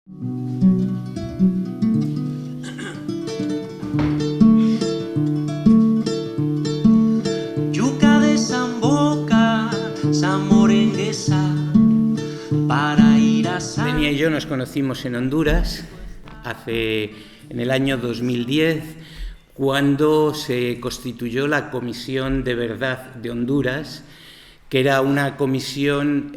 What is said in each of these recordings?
Yuca de Samboca, samorenguesa, para ir a San... Denia y yo nos conocimos en Honduras en el año 2010, cuando se constituyó la Comisión de Verdad de Honduras, que era una comisión,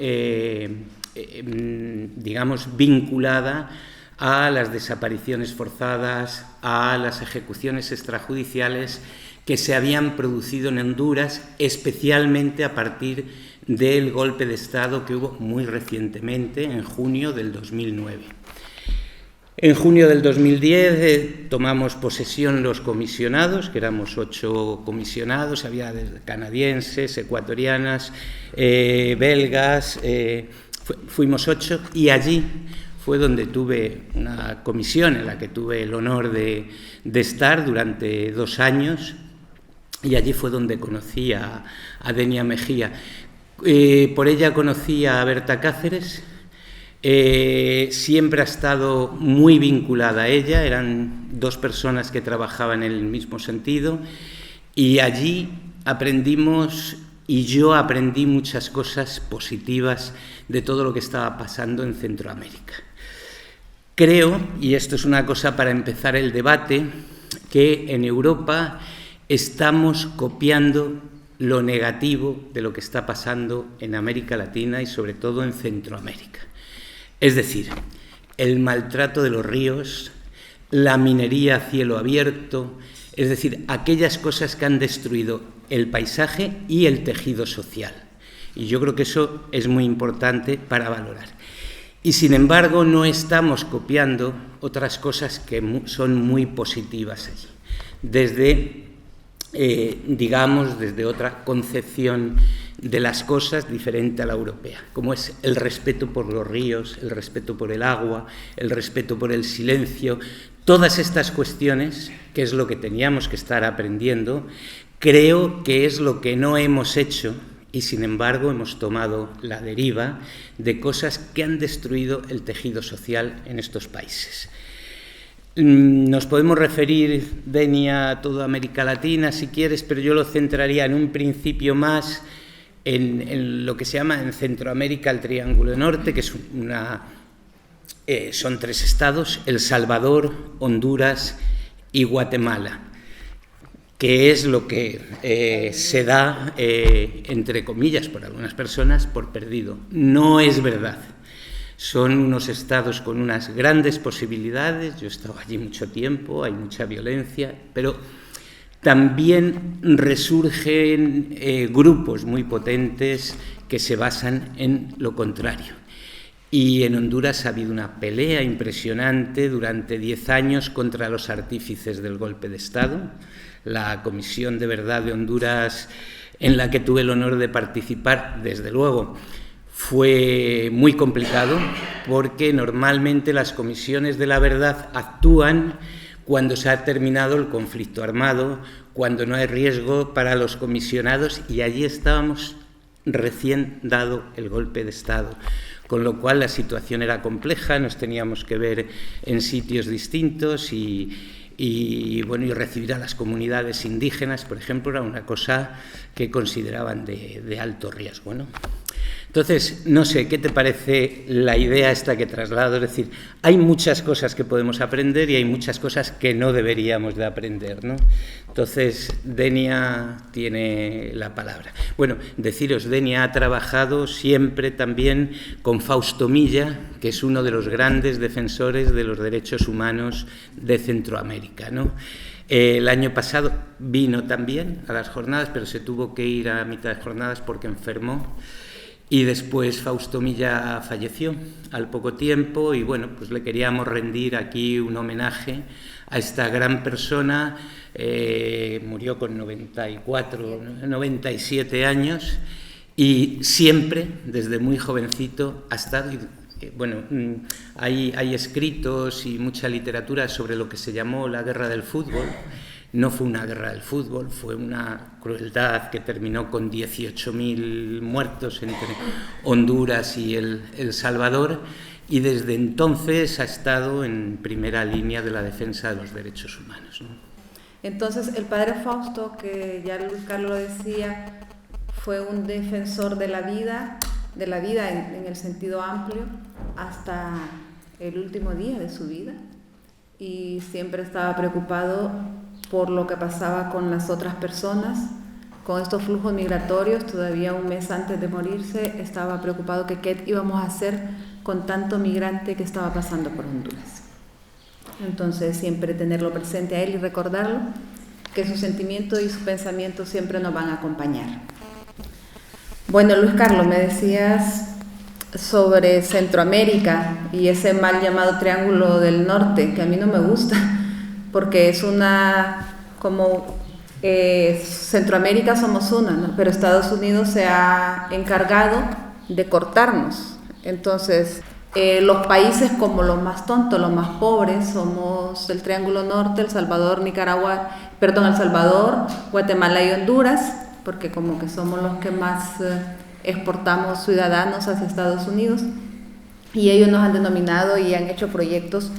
digamos, vinculada a las desapariciones forzadas, a las ejecuciones extrajudiciales que se habían producido en Honduras, especialmente a partir del golpe de Estado que hubo muy recientemente, en junio del 2009. En junio del 2010 tomamos posesión los comisionados, que éramos 8 comisionados, había canadienses, ecuatorianas, belgas, fuimos 8, y allí fue donde tuve una comisión en la que tuve el honor de estar durante 2 años, y allí fue donde conocí a Denia Mejía. Por ella conocí a Berta Cáceres. Siempre ha estado muy vinculada a ella, eran 2 personas que trabajaban en el mismo sentido, y allí aprendimos, y yo aprendí muchas cosas positivas de todo lo que estaba pasando en Centroamérica. Creo, y esto es una cosa para empezar el debate, que en Europa estamos copiando lo negativo de lo que está pasando en América Latina y sobre todo en Centroamérica. Es decir, el maltrato de los ríos, la minería a cielo abierto, es decir, aquellas cosas que han destruido el paisaje y el tejido social. Y yo creo que eso es muy importante para valorar. Y sin embargo, no estamos copiando otras cosas que son muy positivas allí, desde otra concepción de las cosas diferente a la europea, como es el respeto por los ríos, el respeto por el agua, el respeto por el silencio. Todas estas cuestiones, que es lo que teníamos que estar aprendiendo, creo que es lo que no hemos hecho, y sin embargo hemos tomado la deriva de cosas que han destruido el tejido social en estos países. Nos podemos referir, Denia, a toda América Latina, si quieres, pero yo lo centraría en un principio más en lo que se llama en Centroamérica el Triángulo Norte, que es son 3 estados, El Salvador, Honduras y Guatemala, que es lo que se da, entre comillas, por algunas personas, por perdido. No es verdad. Son unos estados con unas grandes posibilidades. Yo he estado allí mucho tiempo, hay mucha violencia, pero también resurgen grupos muy potentes que se basan en lo contrario. Y en Honduras ha habido una pelea impresionante durante 10 años contra los artífices del golpe de Estado. La Comisión de Verdad de Honduras, en la que tuve el honor de participar, desde luego, fue muy complicado, porque normalmente las comisiones de la verdad actúan cuando se ha terminado el conflicto armado, cuando no hay riesgo para los comisionados, y allí estábamos recién dado el golpe de Estado, con lo cual la situación era compleja, nos teníamos que ver en sitios distintos y recibir a las comunidades indígenas, por ejemplo, era una cosa que consideraban de alto riesgo, ¿no? Entonces, no sé, ¿qué te parece la idea esta que traslado? Es decir, hay muchas cosas que podemos aprender y hay muchas cosas que no deberíamos de aprender, ¿no? Entonces, Denia tiene la palabra. Bueno, deciros, Denia ha trabajado siempre también con Fausto Milla, que es uno de los grandes defensores de los derechos humanos de Centroamérica, ¿no? El año pasado vino también a las jornadas, pero se tuvo que ir a mitad de jornadas porque enfermó. Y después Fausto Milla falleció al poco tiempo y bueno, pues le queríamos rendir aquí un homenaje a esta gran persona. Murió con 97 años y siempre, desde muy jovencito, ha estado... hay escritos y mucha literatura sobre lo que se llamó la guerra del fútbol. No fue una guerra del fútbol, fue una crueldad que terminó con 18.000 muertos entre Honduras y El Salvador, y desde entonces ha estado en primera línea de la defensa de los derechos humanos, ¿no? Entonces, el padre Fausto, que ya Luis Carlos lo decía, fue un defensor de la vida en el sentido amplio, hasta el último día de su vida, y siempre estaba preocupado por lo que pasaba con las otras personas, con estos flujos migratorios. Todavía un mes antes de morirse estaba preocupado que qué íbamos a hacer con tanto migrante que estaba pasando por Honduras. Entonces siempre tenerlo presente a él y recordarlo, que sus sentimientos y sus pensamientos siempre nos van a acompañar. Bueno, Luis Carlos, me decías sobre Centroamérica y ese mal llamado Triángulo del Norte, que a mí no me gusta, porque es Centroamérica somos una, ¿no? Pero Estados Unidos se ha encargado de cortarnos. Entonces, los países como los más tontos, los más pobres, somos el Triángulo Norte, El Salvador, Guatemala y Honduras, porque como que somos los que más exportamos ciudadanos hacia Estados Unidos, y ellos nos han denominado y han hecho proyectos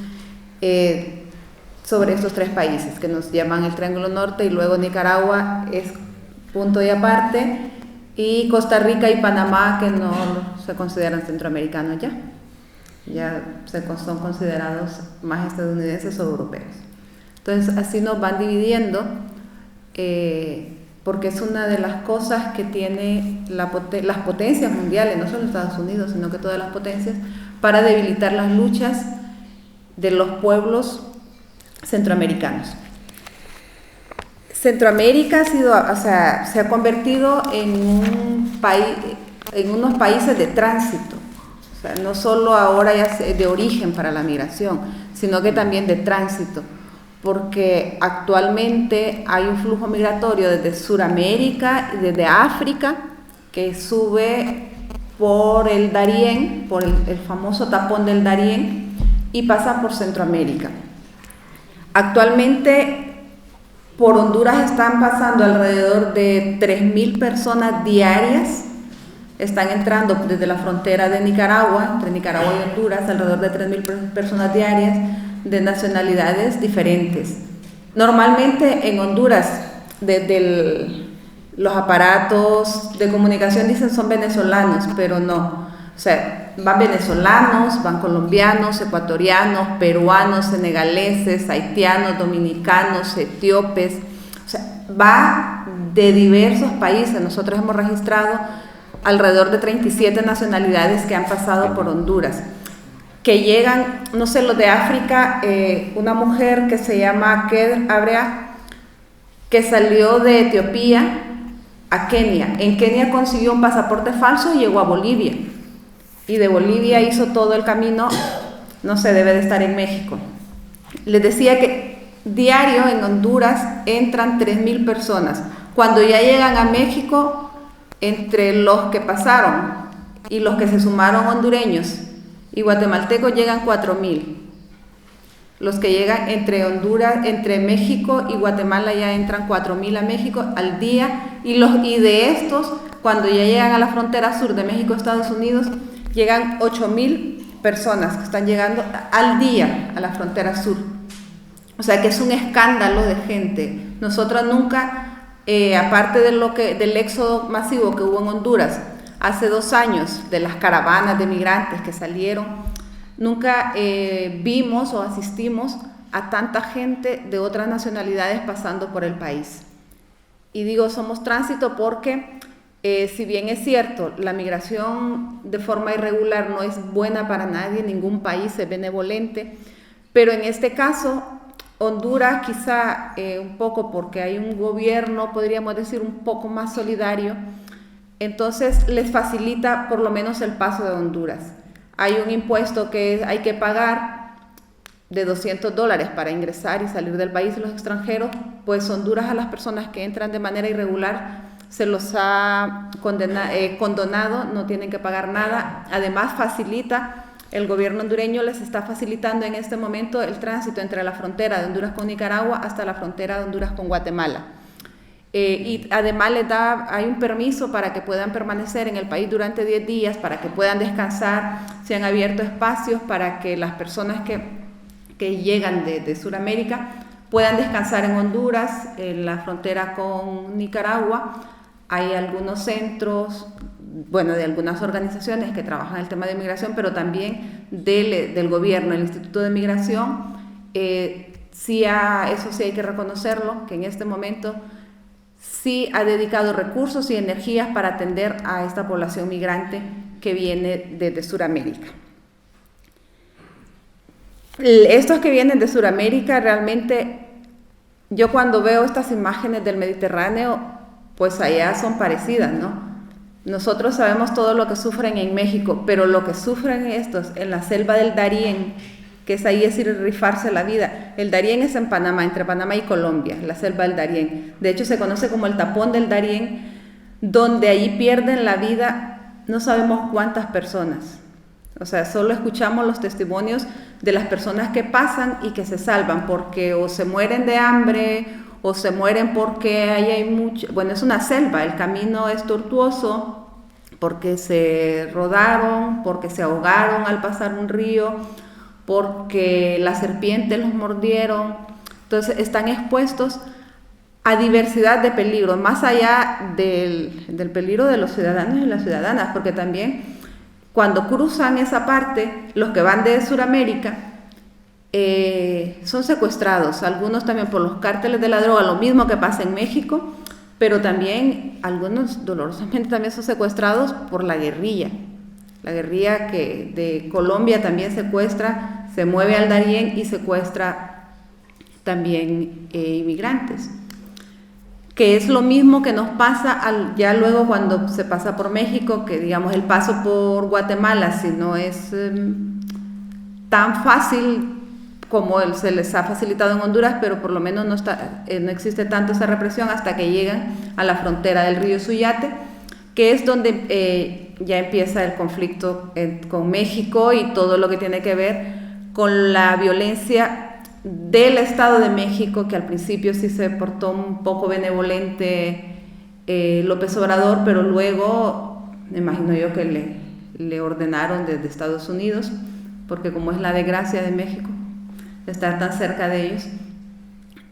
sobre estos tres países que nos llaman el Triángulo Norte, y luego Nicaragua es punto y aparte, y Costa Rica y Panamá, que no se consideran centroamericanos ya son considerados más estadounidenses o europeos. Entonces así nos van dividiendo, porque es una de las cosas que tiene las potencias mundiales, no solo Estados Unidos, sino que todas las potencias, para debilitar las luchas de los pueblos centroamericanos. Centroamérica se ha convertido en unos países de tránsito, o sea, no solo ahora ya de origen para la migración, sino que también de tránsito, porque actualmente hay un flujo migratorio desde Sudamérica y desde África que sube por el Darién, por el famoso tapón del Darién, y pasa por Centroamérica. Actualmente por Honduras están pasando alrededor de 3.000 personas diarias, están entrando desde la frontera de Nicaragua, entre Nicaragua y Honduras, alrededor de 3.000 personas diarias de nacionalidades diferentes. Normalmente en Honduras, desde los aparatos de comunicación dicen son venezolanos, pero no. O sea, van venezolanos, van colombianos, ecuatorianos, peruanos, senegaleses, haitianos, dominicanos, etíopes. O sea, va de diversos países. Nosotros hemos registrado alrededor de 37 nacionalidades que han pasado por Honduras, que llegan, no sé, los de África, una mujer que se llama Ked Abrea, que salió de Etiopía a Kenia. En Kenia consiguió un pasaporte falso y llegó a Bolivia. Y de Bolivia hizo todo el camino, no sé, debe de estar en México. Les decía que diario en Honduras entran 3.000 personas. Cuando ya llegan a México, entre los que pasaron y los que se sumaron hondureños y guatemaltecos llegan 4.000. Los que llegan entre México y Guatemala ya entran 4.000 a México al día, y de estos, cuando ya llegan a la frontera sur de México, Estados Unidos, llegan 8.000 personas que están llegando al día a la frontera sur. O sea que es un escándalo de gente. Nosotros nunca, aparte del éxodo masivo que hubo en Honduras hace 2 años, de las caravanas de migrantes que salieron, nunca vimos o asistimos a tanta gente de otras nacionalidades pasando por el país. Y digo, somos tránsito porque si bien es cierto, la migración de forma irregular no es buena para nadie, ningún país es benevolente, pero en este caso Honduras quizá un poco porque hay un gobierno, podríamos decir, un poco más solidario, entonces les facilita por lo menos el paso de Honduras. Hay un impuesto que hay que pagar de $200 para ingresar y salir del país los extranjeros, pues Honduras a las personas que entran de manera irregular se los ha condonado, no tienen que pagar nada. Además facilita, el gobierno hondureño les está facilitando en este momento el tránsito entre la frontera de Honduras con Nicaragua hasta la frontera de Honduras con Guatemala. Y además hay un permiso para que puedan permanecer en el país durante 10 días, para que puedan descansar se han abierto espacios para que las personas que llegan de Sudamérica puedan descansar en Honduras, en la frontera con Nicaragua. Hay algunos centros, bueno, de algunas organizaciones que trabajan el tema de migración, pero también del gobierno, el Instituto de Migración. Eso sí hay que reconocerlo, que en este momento sí ha dedicado recursos y energías para atender a esta población migrante que viene desde Sudamérica. Estos que vienen de Sudamérica, realmente, yo cuando veo estas imágenes del Mediterráneo, pues allá son parecidas, ¿no? Nosotros sabemos todo lo que sufren en México, pero lo que sufren estos en la selva del Darién, que es ahí, es ir a rifarse la vida. El Darién es en Panamá, entre Panamá y Colombia, la selva del Darién. De hecho, se conoce como el tapón del Darién, donde ahí pierden la vida no sabemos cuántas personas. O sea, solo escuchamos los testimonios de las personas que pasan y que se salvan, porque o se mueren de hambre, o se mueren porque ahí hay mucho... Bueno, es una selva, el camino es tortuoso, porque se rodaron, porque se ahogaron al pasar un río, porque las serpientes los mordieron. Entonces están expuestos a diversidad de peligros, más allá del peligro de los ciudadanos y las ciudadanas, porque también cuando cruzan esa parte, los que van de Sudamérica son secuestrados, algunos también por los cárteles de la droga, lo mismo que pasa en México, pero también algunos dolorosamente también son secuestrados por la guerrilla. La guerrilla que de Colombia también secuestra, se mueve al Darién y secuestra también inmigrantes. Que es lo mismo que nos pasa ya luego cuando se pasa por México, que digamos el paso por Guatemala, si no es tan fácil como se les ha facilitado en Honduras, pero por lo menos no existe tanto esa represión hasta que llegan a la frontera del río Suyate, que es donde ya empieza el conflicto con México y todo lo que tiene que ver con la violencia del Estado de México, que al principio sí se portó un poco benevolente López Obrador, pero luego me imagino yo que le ordenaron desde Estados Unidos, porque como es la desgracia de México de estar tan cerca de ellos,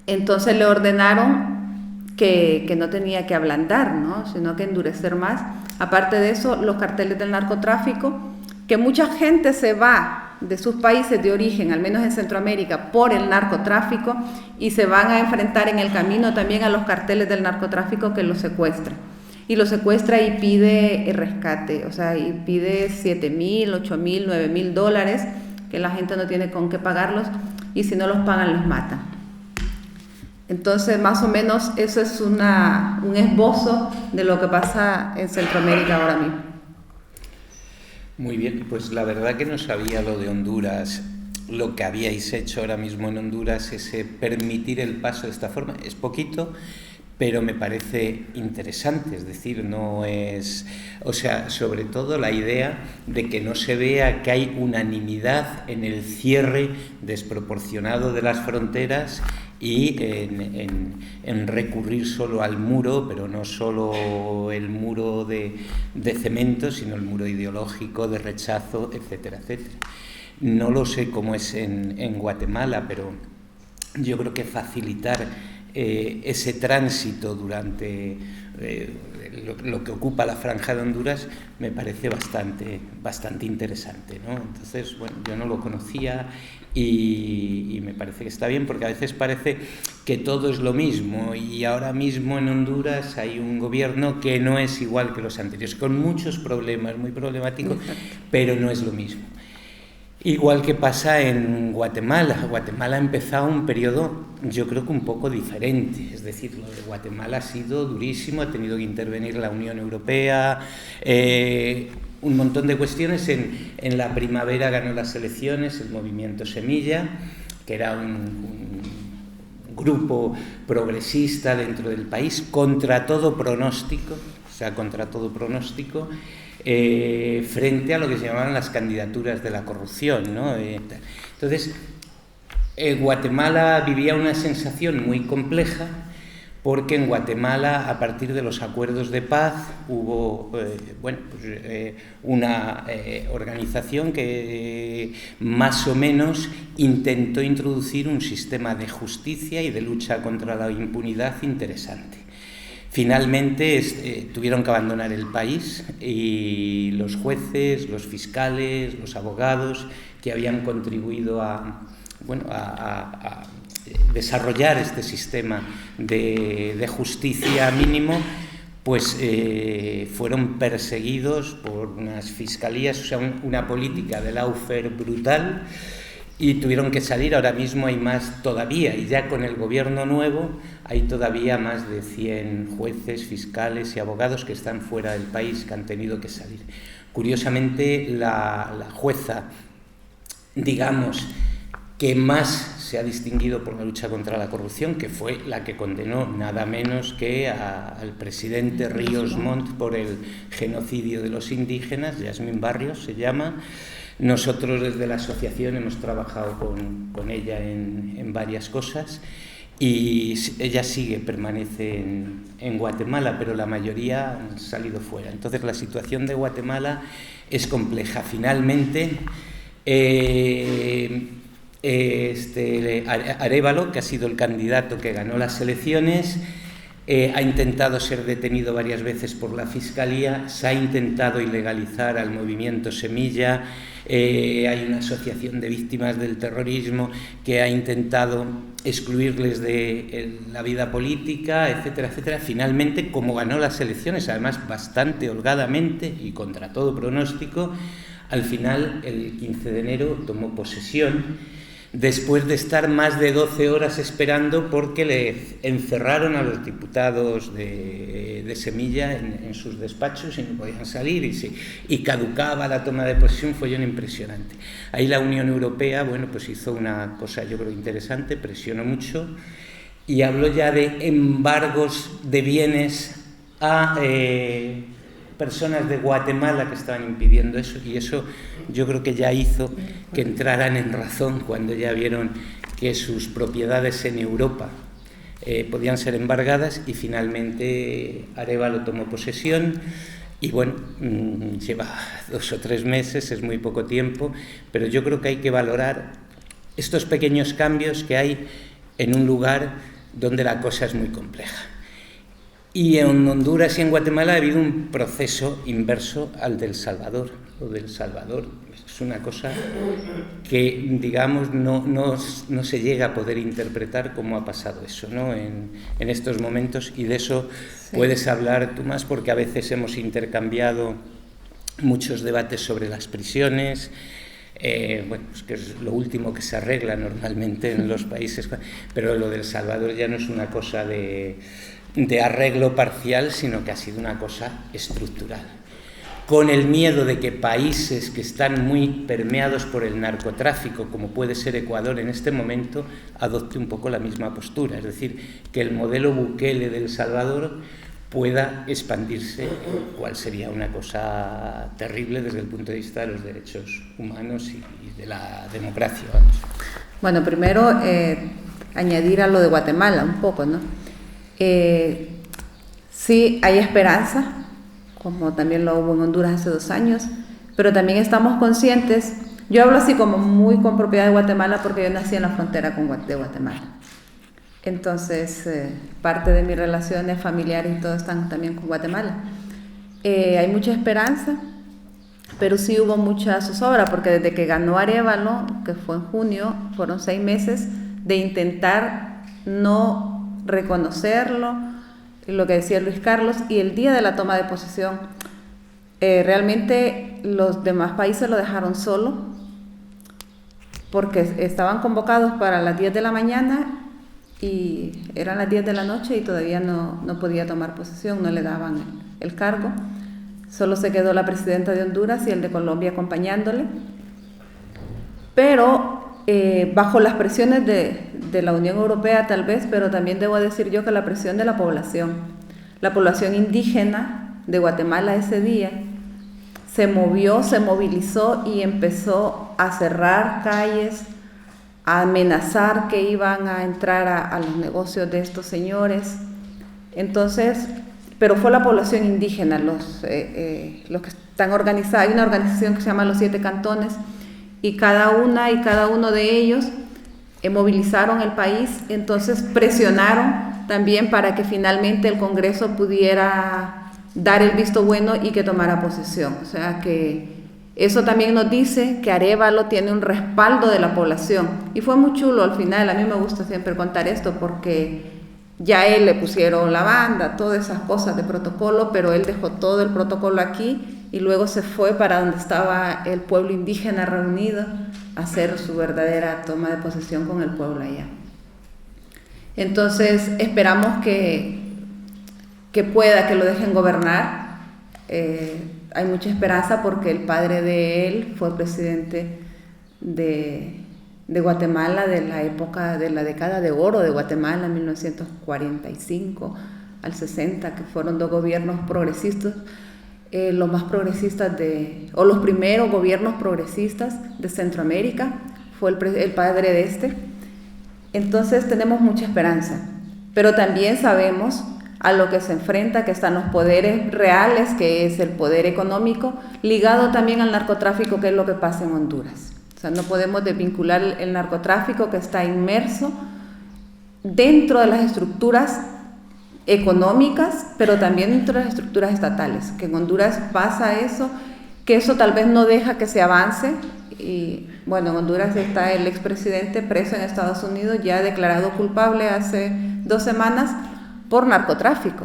entonces le ordenaron que no tenía que ablandar, ¿no? Sino que endurecer más. Aparte de eso, los carteles del narcotráfico, que mucha gente se va de sus países de origen, al menos en Centroamérica, por el narcotráfico, y se van a enfrentar en el camino también a los carteles del narcotráfico que los secuestran. Y los secuestra y pide rescate, o sea, y pide $7,000, $8,000, $9,000, que la gente no tiene con qué pagarlos, y si no los pagan los matan. Entonces, más o menos, eso es un esbozo de lo que pasa en Centroamérica ahora mismo. Muy bien, pues la verdad que no sabía lo de Honduras. Lo que habíais hecho ahora mismo en Honduras es permitir el paso de esta forma. Es poquito, pero me parece interesante, es decir, no es... O sea, sobre todo la idea de que no se vea que hay unanimidad en el cierre desproporcionado de las fronteras y en recurrir solo al muro, pero no solo el muro de cemento, sino el muro ideológico de rechazo, etcétera, etcétera. No lo sé cómo es en Guatemala, pero yo creo que facilitar ese tránsito durante lo que ocupa la Franja de Honduras me parece bastante interesante, ¿no? Entonces, bueno, yo no lo conocía y me parece que está bien, porque a veces parece que todo es lo mismo, y ahora mismo en Honduras hay un gobierno que no es igual que los anteriores, con muchos problemas, muy problemáticos, pero no es lo mismo. Igual que pasa en Guatemala. Guatemala ha empezado un periodo, yo creo que un poco diferente. Es decir, lo de Guatemala ha sido durísimo, ha tenido que intervenir la Unión Europea, un montón de cuestiones. En la primavera ganó las elecciones el movimiento Semilla, que era un grupo progresista dentro del país, contra todo pronóstico, frente a lo que se llamaban las candidaturas de la corrupción, ¿no? Entonces, Guatemala vivía una sensación muy compleja, porque en Guatemala, a partir de los acuerdos de paz, hubo una organización que más o menos intentó introducir un sistema de justicia y de lucha contra la impunidad interesante. Finalmente tuvieron que abandonar el país y los jueces, los fiscales, los abogados que habían contribuido a desarrollar este sistema de justicia mínimo, pues fueron perseguidos por unas fiscalías, o sea, una política de lawfare brutal, y tuvieron que salir. Ahora mismo hay más todavía, y ya con el gobierno nuevo hay todavía más de 100 jueces, fiscales y abogados que están fuera del país, que han tenido que salir. Curiosamente, la jueza, digamos, que más se ha distinguido por la lucha contra la corrupción, que fue la que condenó nada menos que al presidente Ríos Montt por el genocidio de los indígenas, Yasmín Barrios se llama. Nosotros desde la asociación hemos trabajado con ella en varias cosas, y ella permanece en Guatemala, pero la mayoría han salido fuera. Entonces la situación de Guatemala es compleja. Finalmente, Arévalo, que ha sido el candidato que ganó las elecciones, ha intentado ser detenido varias veces por la Fiscalía, se ha intentado ilegalizar al movimiento Semilla, hay una asociación de víctimas del terrorismo que ha intentado excluirles de la vida política, etcétera, etcétera. Finalmente, como ganó las elecciones, además bastante holgadamente y contra todo pronóstico, al final, el 15 de enero, tomó posesión, después de estar más de 12 horas esperando, porque le encerraron a los diputados de Semilla en sus despachos y no podían salir, y caducaba la toma de posesión. Fue un impresionante. Ahí la Unión Europea, pues hizo una cosa, yo creo, interesante, presionó mucho y habló ya de embargos de bienes a personas de Guatemala que estaban impidiendo eso, y eso yo creo que ya hizo que entraran en razón cuando ya vieron que sus propiedades en Europa podían ser embargadas, y finalmente Arévalo tomó posesión. Y lleva 2 o 3 meses, es muy poco tiempo, pero yo creo que hay que valorar estos pequeños cambios que hay en un lugar donde la cosa es muy compleja. Y en Honduras y en Guatemala ha habido un proceso inverso al del Salvador. Lo del Salvador es una cosa que, digamos, no se llega a poder interpretar cómo ha pasado eso, ¿no? En estos momentos, y de eso puedes hablar tú más, porque a veces hemos intercambiado muchos debates sobre las prisiones, pues que es lo último que se arregla normalmente en los países, pero lo del Salvador ya no es una cosa de arreglo parcial, sino que ha sido una cosa estructural, con el miedo de que países que están muy permeados por el narcotráfico, como puede ser Ecuador en este momento, adopte un poco la misma postura, es decir, que el modelo Bukele de El Salvador pueda expandirse, cual sería una cosa terrible desde el punto de vista de los derechos humanos y de la democracia, vamos. Bueno, primero añadir a lo de Guatemala un poco, ¿no? Sí hay esperanza, como también lo hubo en Honduras hace 2 años, pero también estamos conscientes. Yo hablo así como muy con propiedad de Guatemala, porque yo nací en la frontera de Guatemala. Entonces, parte de mis relaciones familiares y todo están también con Guatemala. Hay mucha esperanza, pero sí hubo mucha zozobra, porque desde que ganó Arévalo, que fue en junio, fueron 6 meses de intentar no reconocerlo, lo que decía Luis Carlos, y el día de la toma de posesión, realmente los demás países lo dejaron solo, porque estaban convocados para las 10 de la mañana y eran las 10 de la noche y todavía no podía tomar posesión, no le daban el cargo. Solo se quedó la presidenta de Honduras y el de Colombia acompañándole, pero bajo las presiones de la Unión Europea tal vez, pero también debo decir yo que la presión de la población indígena de Guatemala ese día se movió, se movilizó y empezó a cerrar calles, a amenazar que iban a entrar a los negocios de estos señores, Entonces, pero fue la población indígena, los que están organizados. Hay una organización que se llama Los 7 Cantones, y cada uno de ellos movilizaron el país, entonces presionaron también para que finalmente el Congreso pudiera dar el visto bueno y que tomara posesión. O sea que eso también nos dice que Arévalo tiene un respaldo de la población. Y fue muy chulo al final. A mí me gusta siempre contar esto porque ya a él le pusieron la banda, todas esas cosas de protocolo, pero él dejó todo el protocolo aquí y luego se fue para donde estaba el pueblo indígena reunido a hacer su verdadera toma de posesión con el pueblo allá. Entonces esperamos que pueda, que lo dejen gobernar. Hay mucha esperanza porque el padre de él fue presidente de Guatemala de la época de la década de oro de Guatemala, 1945 al 60, que fueron 2 gobiernos progresistas, los más progresistas los primeros gobiernos progresistas de Centroamérica, fue el padre de este. Entonces tenemos mucha esperanza, pero también sabemos a lo que se enfrenta, que están los poderes reales, que es el poder económico, ligado también al narcotráfico, que es lo que pasa en Honduras. O sea, no podemos desvincular el narcotráfico que está inmerso dentro de las estructuras económicas, pero también dentro de las estructuras estatales, que en Honduras pasa eso, que eso tal vez no deja que se avance. Y bueno, en Honduras está el expresidente preso en Estados Unidos, ya declarado culpable hace 2 semanas por narcotráfico.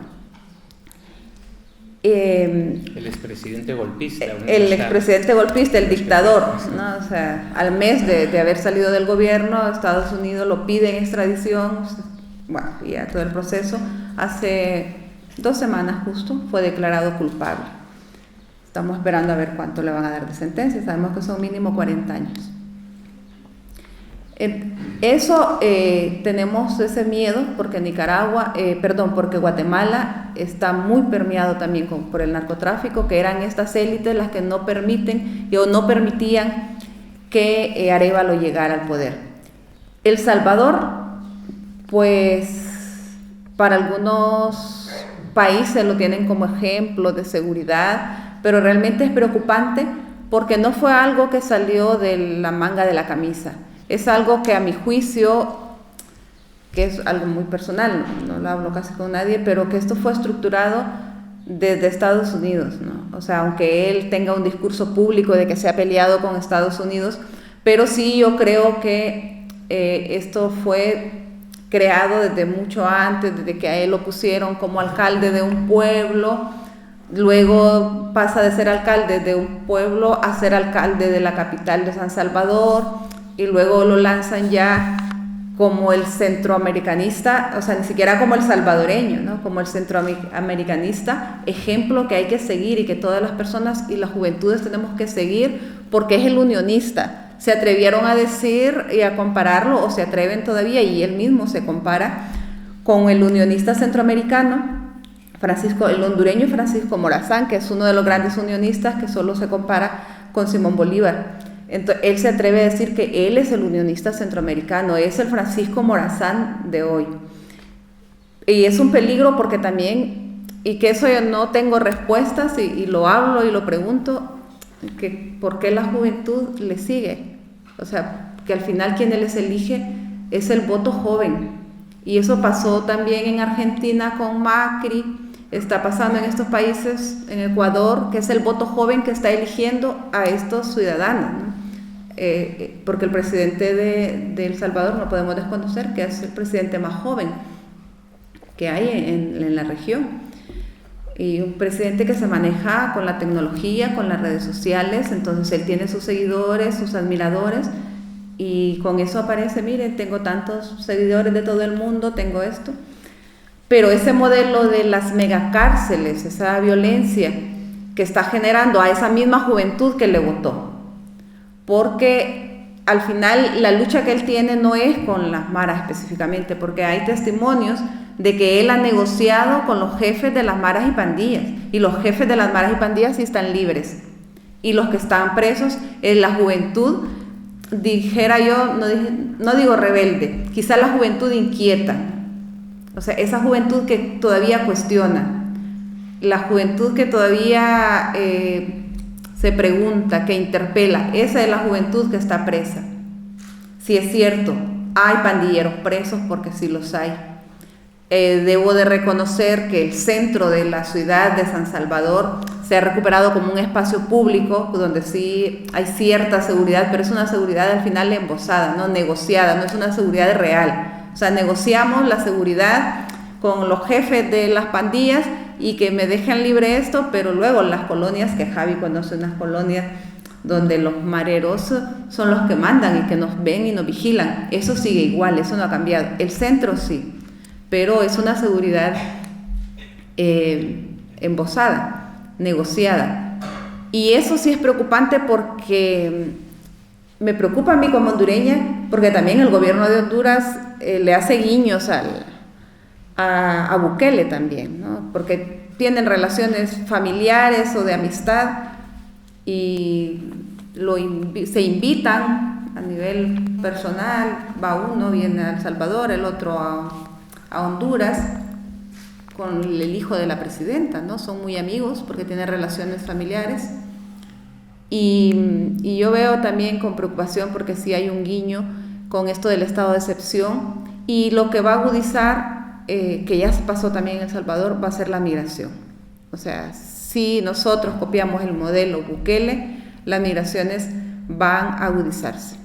El expresidente golpista. El expresidente golpista, el dictador, ¿no? O sea, al mes de haber salido del gobierno, Estados Unidos lo pide en extradición. Bueno, ya todo el proceso. Hace 2 semanas justo fue declarado culpable. Estamos esperando a ver cuánto le van a dar de sentencia. Sabemos que son mínimo 40 años. Eso tenemos ese miedo porque porque Guatemala está muy permeado también por el narcotráfico, que eran estas élites las que no permitían que Arévalo llegara al poder. El Salvador, pues para algunos países lo tienen como ejemplo de seguridad, pero realmente es preocupante porque no fue algo que salió de la manga de la camisa. Es algo que a mi juicio, que es algo muy personal, no lo hablo casi con nadie, pero que esto fue estructurado desde Estados Unidos, ¿no? O sea, aunque él tenga un discurso público de que se ha peleado con Estados Unidos, pero sí yo creo que esto fue creado desde mucho antes, desde que a él lo pusieron como alcalde de un pueblo, luego pasa de ser alcalde de un pueblo a ser alcalde de la capital de San Salvador, y luego lo lanzan ya como el centroamericanista, o sea, ni siquiera como el salvadoreño, ¿no? Como el centroamericanista, ejemplo que hay que seguir y que todas las personas y las juventudes tenemos que seguir, porque es el unionista. Se atrevieron a decir y a compararlo, o se atreven todavía, y él mismo se compara con el unionista centroamericano, el hondureño Francisco Morazán, que es uno de los grandes unionistas, que solo se compara con Simón Bolívar. Entonces, él se atreve a decir que él es el unionista centroamericano, es el Francisco Morazán de hoy. Y es un peligro porque también, y que eso yo no tengo respuestas, y lo hablo y lo pregunto, que ¿por qué la juventud le sigue? O sea, que al final quien les elige es el voto joven. Y eso pasó también en Argentina con Macri, está pasando en estos países, en Ecuador, que es el voto joven que está eligiendo a estos ciudadanos, ¿no? Porque el presidente de El Salvador no podemos desconocer que es el presidente más joven que hay en la región, y un presidente que se maneja con la tecnología, con las redes sociales. Entonces él tiene sus seguidores, sus admiradores, y con eso aparece, miren, tengo tantos seguidores de todo el mundo, tengo esto. Pero ese modelo de las megacárceles, esa violencia que está generando a esa misma juventud que le votó, porque al final la lucha que él tiene no es con las maras específicamente, porque hay testimonios de que él ha negociado con los jefes de las maras y pandillas, y los jefes de las maras y pandillas sí están libres, y los que están presos es la juventud, dijera yo, no digo rebelde, quizá la juventud inquieta, O sea, esa juventud que todavía cuestiona, la juventud que todavía se pregunta, que interpela, esa es la juventud que está presa. Si es cierto, hay pandilleros presos, porque sí los hay. Debo de reconocer que el centro de la ciudad de San Salvador se ha recuperado como un espacio público donde sí hay cierta seguridad, pero es una seguridad al final embosada, no negociada, no es una seguridad real. O sea, negociamos la seguridad con los jefes de las pandillas y que me dejen libre esto, pero luego las colonias, que Javi conoce unas colonias donde los mareros son los que mandan y que nos ven y nos vigilan, eso sigue igual, eso no ha cambiado. El centro sí, pero es una seguridad embosada, negociada. Y eso sí es preocupante, porque me preocupa a mí como hondureña, porque también el gobierno de Honduras le hace guiños a Bukele también, ¿no? Porque tienen relaciones familiares o de amistad y se invitan a nivel personal, va uno, viene a El Salvador, el otro a Honduras, con el hijo de la presidenta, ¿no? Son muy amigos porque tienen relaciones familiares. Y yo veo también con preocupación, porque sí hay un guiño con esto del estado de excepción, y lo que va a agudizar, que ya pasó también en El Salvador, va a ser la migración. O sea, si nosotros copiamos el modelo Bukele, las migraciones van a agudizarse.